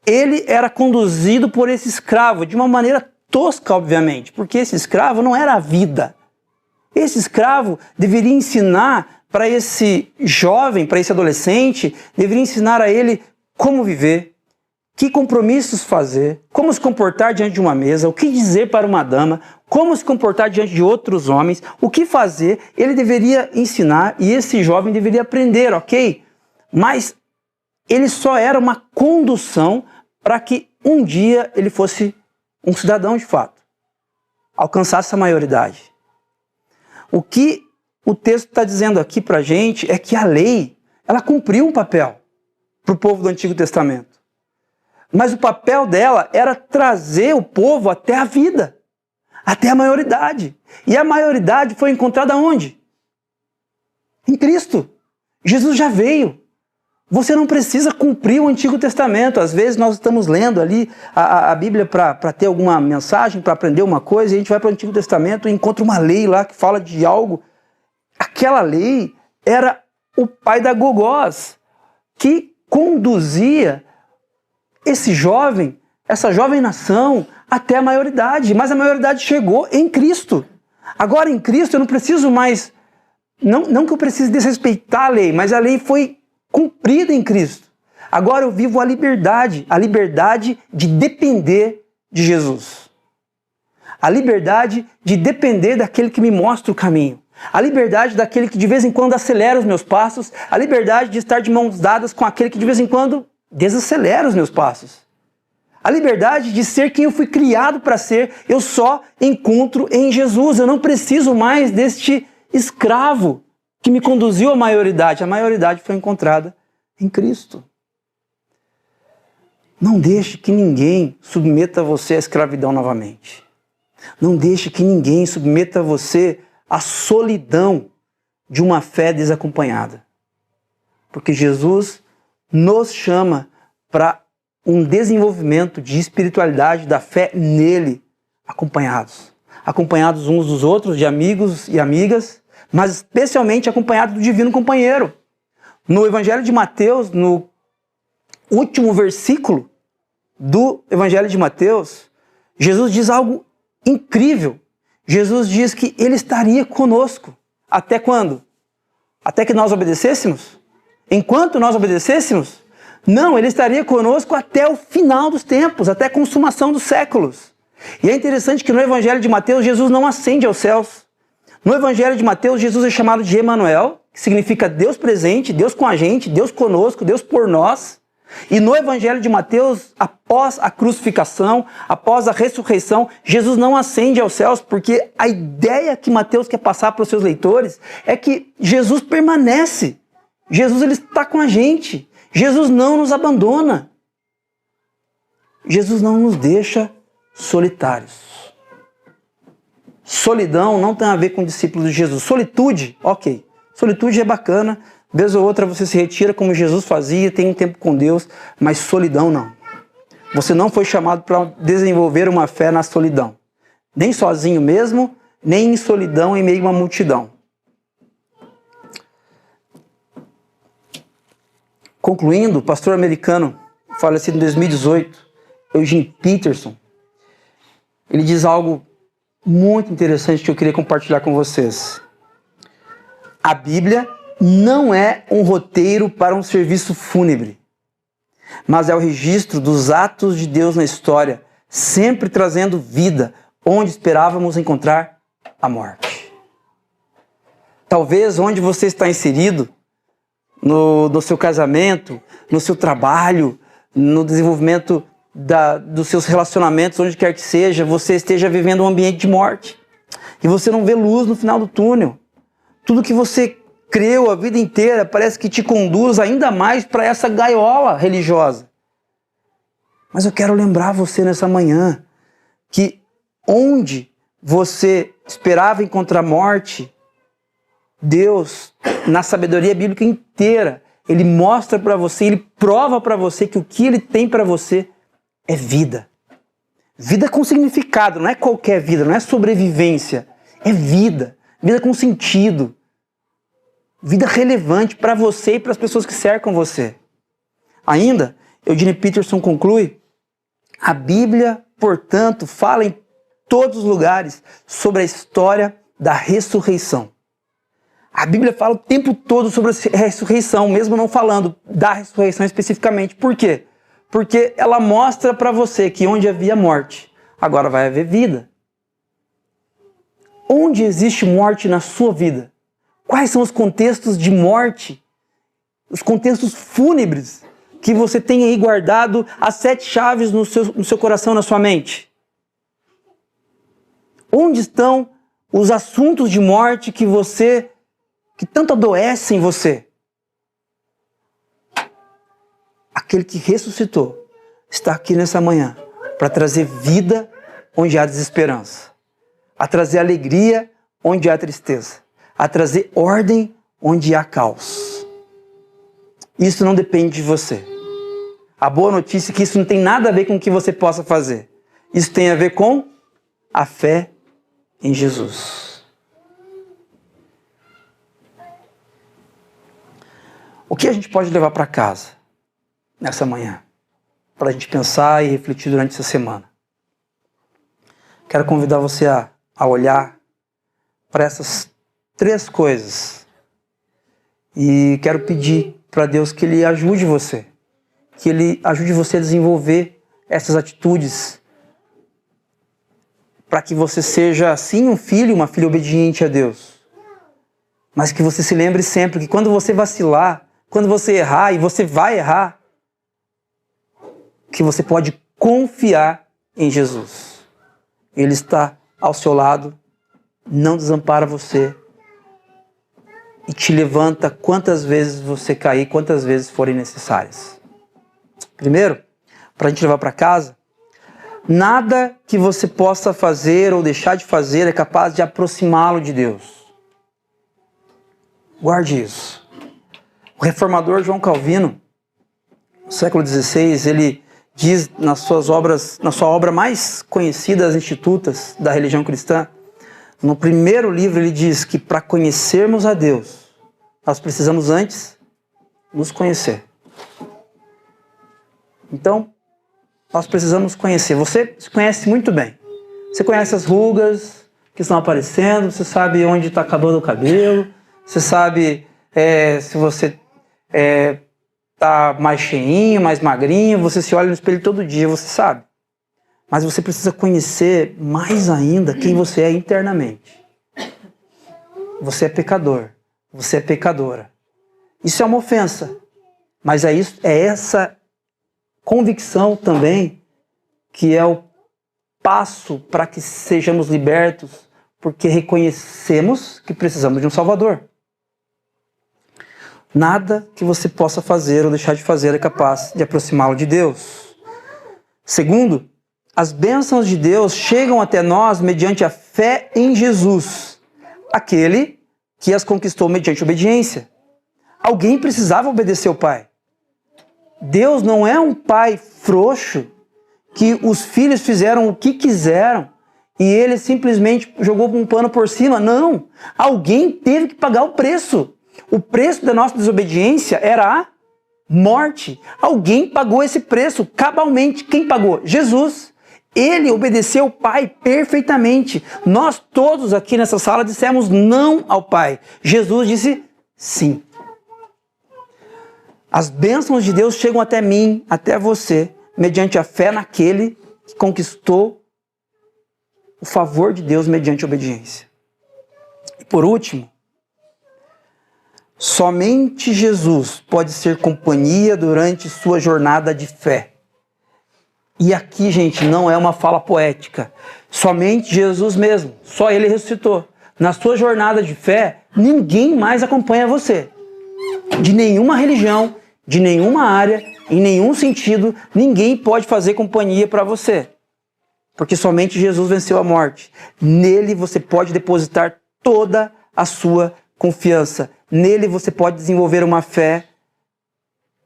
ele era conduzido por esse escravo, de uma maneira tosca, obviamente, porque esse escravo não era a vida. Esse escravo deveria ensinar para esse jovem, para esse adolescente, deveria ensinar a ele como viver, que compromissos fazer, como se comportar diante de uma mesa, o que dizer para uma dama, como se comportar diante de outros homens, o que fazer, ele deveria ensinar e esse jovem deveria aprender, ok? Mas ele só era uma condução para que um dia ele fosse um cidadão de fato, alcançasse a maioridade. O que o texto está dizendo aqui para a gente é que a lei, ela cumpriu um papel para o povo do Antigo Testamento. Mas o papel dela era trazer o povo até a vida, até a maioridade. E a maioridade foi encontrada onde? Em Cristo. Jesus já veio. Você não precisa cumprir o Antigo Testamento. Às vezes nós estamos lendo ali a Bíblia para ter alguma mensagem, para aprender uma coisa, e a gente vai para o Antigo Testamento e encontra uma lei lá que fala de algo. Aquela lei era o paidagogos, que conduzia esse jovem, essa jovem nação, até a maioridade. Mas a maioridade chegou em Cristo. Agora em Cristo eu não preciso mais, não que eu precise desrespeitar a lei, mas a lei foi cumprida em Cristo. Agora eu vivo a liberdade de depender de Jesus. A liberdade de depender daquele que me mostra o caminho. A liberdade daquele que de vez em quando acelera os meus passos. A liberdade de estar de mãos dadas com aquele que de vez em quando desacelera os meus passos. A liberdade de ser quem eu fui criado para ser, eu só encontro em Jesus. Eu não preciso mais deste escravo que me conduziu à maioridade. A maioridade foi encontrada em Cristo. Não deixe que ninguém submeta você à escravidão novamente. Não deixe que ninguém submeta você à solidão de uma fé desacompanhada. Porque Jesus nos chama para um desenvolvimento de espiritualidade da fé nele, acompanhados. Acompanhados uns dos outros, de amigos e amigas, mas especialmente acompanhados do divino companheiro. No Evangelho de Mateus, no último versículo do Evangelho de Mateus, Jesus diz algo incrível. Jesus diz que ele estaria conosco. Até quando? Até que nós obedecêssemos? Enquanto nós obedecêssemos? Não, ele estaria conosco até o final dos tempos, até a consumação dos séculos. E é interessante que no Evangelho de Mateus, Jesus não ascende aos céus. No Evangelho de Mateus, Jesus é chamado de Emanuel, que significa Deus presente, Deus com a gente, Deus conosco, Deus por nós. E no Evangelho de Mateus, após a crucificação, após a ressurreição, Jesus não ascende aos céus, porque a ideia que Mateus quer passar para os seus leitores é que Jesus permanece. Jesus ele está com a gente. Jesus não nos abandona. Jesus não nos deixa solitários. Solidão não tem a ver com discípulos de Jesus. Solitude, ok. Solitude é bacana. Vez ou outra você se retira como Jesus fazia, tem um tempo com Deus, mas solidão não. Você não foi chamado para desenvolver uma fé na solidão. Nem sozinho mesmo, nem em solidão em meio a uma multidão. Concluindo, o pastor americano, falecido em 2018, Eugene Peterson, ele diz algo muito interessante que eu queria compartilhar com vocês. A Bíblia não é um roteiro para um serviço fúnebre, mas é o registro dos atos de Deus na história, sempre trazendo vida, onde esperávamos encontrar a morte. Talvez onde você está inserido, no seu casamento, no seu trabalho, no desenvolvimento dos seus relacionamentos, onde quer que seja, você esteja vivendo um ambiente de morte. E você não vê luz no final do túnel. Tudo que você creu a vida inteira parece que te conduz ainda mais para essa gaiola religiosa. Mas eu quero lembrar você nessa manhã que onde você esperava encontrar morte, Deus, na sabedoria bíblica inteira, Ele mostra para você, Ele prova para você que o que Ele tem para você é vida. Vida com significado, não é qualquer vida, não é sobrevivência. É vida. Vida com sentido. Vida relevante para você e para as pessoas que cercam você. Ainda, Eugene Peterson conclui, a Bíblia, portanto, fala em todos os lugares sobre a história da ressurreição. A Bíblia fala o tempo todo sobre a ressurreição, mesmo não falando da ressurreição especificamente. Por quê? Porque ela mostra para você que onde havia morte, agora vai haver vida. Onde existe morte na sua vida? Quais são os contextos de morte? Os contextos fúnebres que você tem aí guardado as 7 chaves no seu coração, na sua mente? Onde estão os assuntos de morte que tanto adoecem você? Aquele que ressuscitou está aqui nessa manhã para trazer vida onde há desesperança, a trazer alegria onde há tristeza, a trazer ordem onde há caos. Isso não depende de você. A boa notícia é que isso não tem nada a ver com o que você possa fazer. Isso tem a ver com a fé em Jesus. O que a gente pode levar para casa nessa manhã, para a gente pensar e refletir durante essa semana? Quero convidar você a olhar para essas 3 coisas e quero pedir para Deus que Ele ajude você, que Ele ajude você a desenvolver essas atitudes para que você seja, sim, um filho, uma filha obediente a Deus, mas que você se lembre sempre que quando você vacilar, quando você errar, e você vai errar, que você pode confiar em Jesus. Ele está ao seu lado, não desampara você e te levanta quantas vezes você cair, quantas vezes forem necessárias. Primeiro, para a gente levar para casa, nada que você possa fazer ou deixar de fazer é capaz de aproximá-lo de Deus. Guarde isso. O reformador João Calvino, no século XVI, ele diz na sua obra mais conhecida, As Institutas da Religião Cristã, no primeiro livro ele diz que para conhecermos a Deus, nós precisamos antes nos conhecer. Então, nós precisamos conhecer. Você se conhece muito bem. Você conhece as rugas que estão aparecendo, você sabe onde está acabando o cabelo, você sabe se você está mais cheinho, mais magrinho, você se olha no espelho todo dia, você sabe. Mas você precisa conhecer mais ainda quem você é internamente. Você é pecador, você é pecadora. Isso é uma ofensa, mas é essa convicção também que é o passo para que sejamos libertos, porque reconhecemos que precisamos de um Salvador. Nada que você possa fazer ou deixar de fazer é capaz de aproximá-lo de Deus. Segundo, as bênçãos de Deus chegam até nós mediante a fé em Jesus, aquele que as conquistou mediante obediência. Alguém precisava obedecer ao Pai. Deus não é um pai frouxo que os filhos fizeram o que quiseram e ele simplesmente jogou um pano por cima. Não! Alguém teve que pagar o preço. O preço da nossa desobediência era a morte. Alguém pagou esse preço cabalmente. Quem pagou? Jesus. Ele obedeceu ao Pai perfeitamente. Nós todos aqui nessa sala dissemos não ao Pai. Jesus disse sim. As bênçãos de Deus chegam até mim, até você, mediante a fé naquele que conquistou o favor de Deus mediante a obediência. E por último, somente Jesus pode ser companhia durante sua jornada de fé. E aqui, gente, não é uma fala poética. Somente Jesus mesmo, só Ele ressuscitou. Na sua jornada de fé, ninguém mais acompanha você. De nenhuma religião, de nenhuma área, em nenhum sentido, ninguém pode fazer companhia para você. Porque somente Jesus venceu a morte. Nele você pode depositar toda a sua confiança. Nele você pode desenvolver uma fé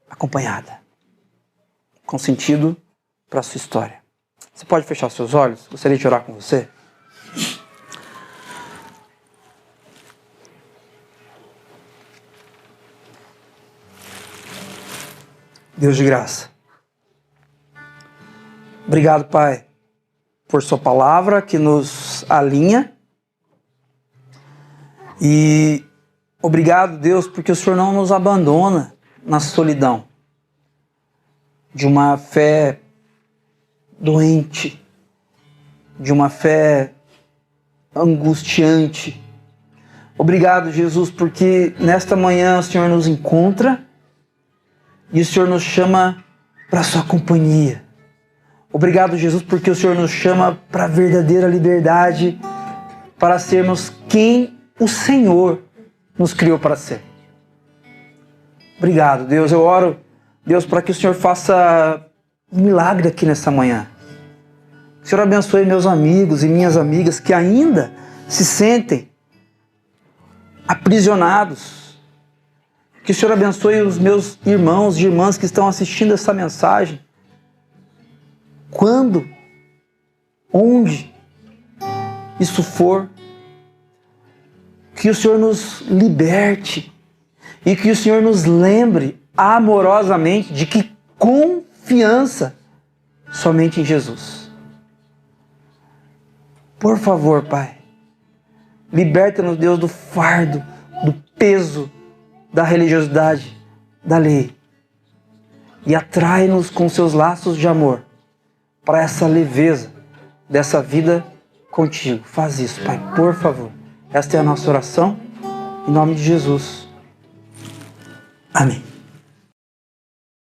acompanhada, com sentido para a sua história. Você pode fechar os seus olhos? Gostaria de orar com você? Deus de graça, obrigado, Pai, por sua palavra que nos alinha. E obrigado, Deus, porque o Senhor não nos abandona na solidão de uma fé doente, de uma fé angustiante. Obrigado, Jesus, porque nesta manhã o Senhor nos encontra e o Senhor nos chama para a sua companhia. Obrigado, Jesus, porque o Senhor nos chama para a verdadeira liberdade, para sermos quem o Senhor nos criou para ser. Obrigado, Deus. Eu oro, Deus, para que o Senhor faça um milagre aqui nessa manhã. Que o Senhor abençoe meus amigos e minhas amigas que ainda se sentem aprisionados. Que o Senhor abençoe os meus irmãos e irmãs que estão assistindo essa mensagem. Quando, onde isso for, que o Senhor nos liberte e que o Senhor nos lembre amorosamente de que confiança somente em Jesus. Por favor, Pai, liberta-nos, Deus, do fardo, do peso da religiosidade, da lei, e atrai-nos com seus laços de amor para essa leveza dessa vida contigo. Faz isso, Pai, por favor. Esta é a nossa oração, em nome de Jesus. Amém.